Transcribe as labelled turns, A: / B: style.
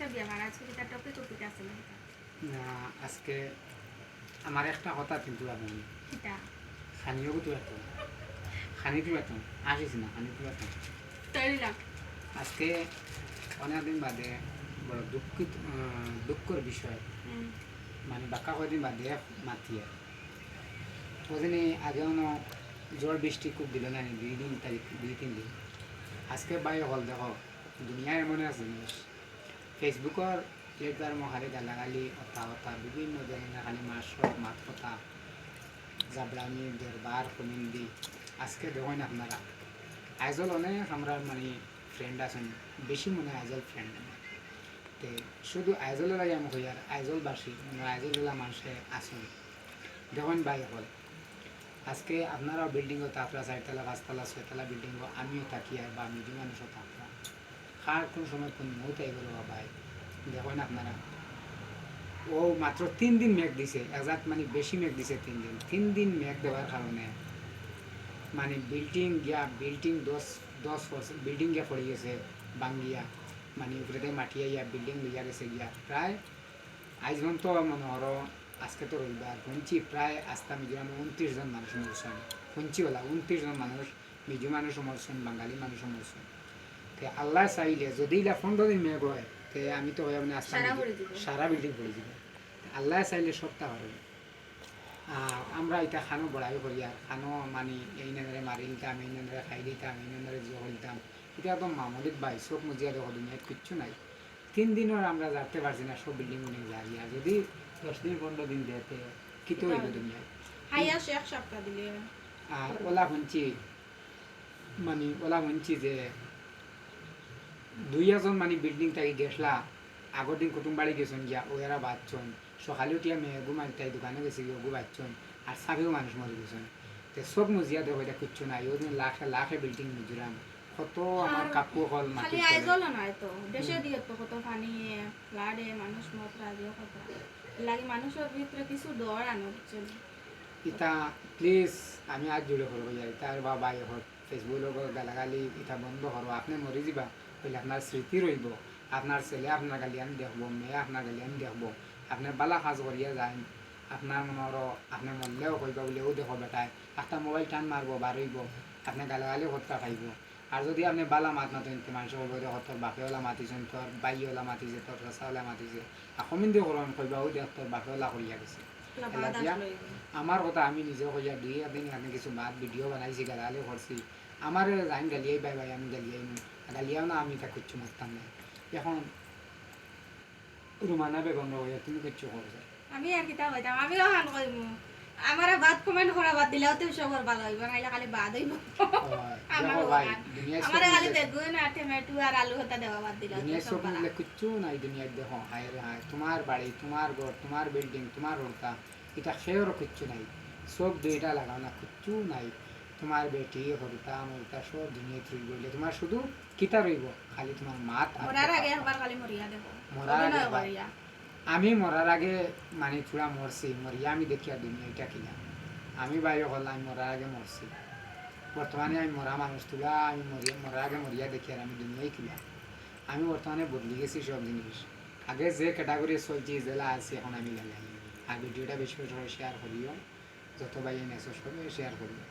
A: একটা বিয়া মারা আছে এটা টপিক আছে না
B: না আজকে আমার একটা কথা কিন্তু আপনি
A: এটা
B: খানিও তো এত খানি তো এত আসিস না খানি তো এত
A: তাই না
B: আজকে অনেকদিন বাদে বড় দুঃখের বিষয় মানে বাক্কা কদিন বাদে মাতিয়ে ওদিনে আগেও জোর বৃষ্টি খুব দিল না 2-3 দিন আজকে বাই হল দেখো দুনিয়ায় এমন আছে জিনিস ফেসবুকের একবার মহারে গালাগালি অতা বিভিন্ন ধরনের খালি মাত কথা জাবলানি দরবার কমিন্দি আজকে দেখেন আপনারা আইজল অনেক আমরা মানে ফ্রেন্ড আছেন বেশি মনে হয় আইজল ফ্রেন্ড তে শুধু আইজলের আগে আমি কই আর আইজলবাসী আইজলগুলা মানুষে আসুন দেখুন বাই হল আজকে আপনারা বিল্ডিংও তাপরা 4তলা 5তলা 6তলা বিল্ডিংও আমিও থাকি আর বা মিডিও মানুষও থাকলাম কার কোন সময় কোন মুহূর্তে এগুলো ভাই দেখুন আপনারা ও মাত্র 3 দিন মেঘ দিছে একজাত মানে বেশি মেঘ দিছে 3 দিন মেঘ দেওয়ার কারণে মানে বিল্ডিং 10% বিল্ডিং গিয়া পড়ে গেছে বাঙ্গিয়া মানে উপরে মাটিয়া ইয়া বিল্ডিং লইয়া গেছে গিয়া প্রায় আজ তো মনে হলো আজকে তো রবিবার শুনছি প্রায় আস্তা মিজোরামে 29 জন মানুষ মরছেন শুনছিওলা 29 জন মানুষ মিজো মানুষও মরছেন বাঙালি মানুষও মরছেন তে আল্লাহ চাইলে যদি 15 দিন মেঘ হয় তে আমি তো হয় মানে আস্তা সারা বিল্ডিং পড়ে যাব আল্লাহ চাইলে সপ্তাহ হবে আর আমরা এটা খানো বড়াই করি আর খানো মানে এই নামে মারি দিতাম এই নামে খাই দিতাম এই নামে জল দিতাম এটা একদম মামুলিক বাই চোখ মুজিয়া দেখো দুনিয়ার কিচ্ছু নাই 3 দিনের আমরা যাতে পারছি না সব বিল্ডিং যাই আর যদি 10 দিন 15 দিন যেতে কি তো হইব দুনিয়ায়
A: হাইয়া শেখ সপ্তাহ দিলে
B: আর ওলা শুনছি যে 2 মানে বিল্ডিং থাকি গেছলা আগর দিন কুটুম বাড়ি গেছেন গিয়া ওরা বাঁচছেন সকালে উঠিয়া মেয়ে ঘুমাই তাই দোকানে গেছে গিয়ে গু বাঁচছেন আর সাবেও মানুষ মরে গেছেন তো সব মজিয়া দেখো এটা কিচ্ছু নাই ওদিন লাখে বিল্ডিং মিজোরাম কত আমার কাপু হল
A: খালি আইজল নয় তো দেশে দিয়ে তো কত পানি ফ্লাডে মানুষ মতরা দিয়ে কত লাগে মানুষের ভিতরে কিছু ডর আনো চল
B: ইটা প্লিজ আমি আজ জুড়ে করবো যাই তার বাবা এখন ফেসবুকের গালাগালি এটা বন্ধ করবো আপনি মরে যাবা বলে আপনার স্মৃতি রইব আপনার ছেলে আপনার গালিয়ান দেখবো মেয়ে আপনার গালিয়ান দেখবো আপনার বালা কাজ করিয়া যায় আপনার মনের আপনি মরলেও কইবা বলেও দেখো বেটায় একটা মোবাইল টান মারবো বারইব আপনি গালাগালি হত্যা খাইব আর যদি আপনি বালা মাত না তো মানুষ কইব দেখো তোর বাপেওয়ালা মাতিছেন তোর বাইওয়ালা মাতিছে তোর রসাওয়ালা মাতিছে আকমিন দিয়ে করুন কইবাও দেখ তোর বাপেওয়ালা করিয়া গেছে আমার কথা আমি নিজেও কইয়া 2 দিন আপনি কিছু বাদ ভিডিও বানাইছি গালাগালি করছি আমার জানি গালিয়াই ভাই আমি গালিয়াই গালিয়াও না আমি তা কিচ্ছু মারতাম না এখন রুমানা বেগম রয়ে তুমি কিচ্ছু করছো
A: আমি আর কিতা কইতাম আমিও হান কইমু আমারে বাদ কমেন্ট করা বাদ দিলেও তো সবার ভালো হইব নাইলে খালি বাদ হইব আমারে খালি বেগুন আর টমেটো আর আলু হতা দেওয়া বাদ দিলেও
B: দুনিয়া সব মিলে কিচ্ছু নাই দুনিয়া দেখো হায় রে হায় তোমার বাড়ি তোমার ঘর তোমার বিল্ডিং তোমার রোডটা এটা খেয়েরও কিচ্ছু নাই সব দুইটা লাগাও না কিচ্ছু নাই তোমার বেটি হরতা মরতা সব দুনিয়া তুই বললে তোমার শুধু কিতা রইব খালি তোমার মাত
A: মরার আগে একবার খালি মরিয়া দেখো
B: আমি মরার আগে মানে পুরা মরছি মরিয়া আমি দেখিয়া দুনিয়া এটা কিনা আমি বাইরে হল আমি মরার আগে মরছি বর্তমানে আমি মরা মানুষ তুলা আমি মরার আগে মরিয়া দেখি আর আমি দুনিয়াই কিনা আমি বর্তমানে বদলে গেছি সব জিনিস আগে যে ক্যাটাগরি চলছি জেলা আছে এখন আমি লাগাই আর ভিডিওটা বেশি বেশি করে শেয়ার করিও যত ভাই নেছো সব শেয়ার করিও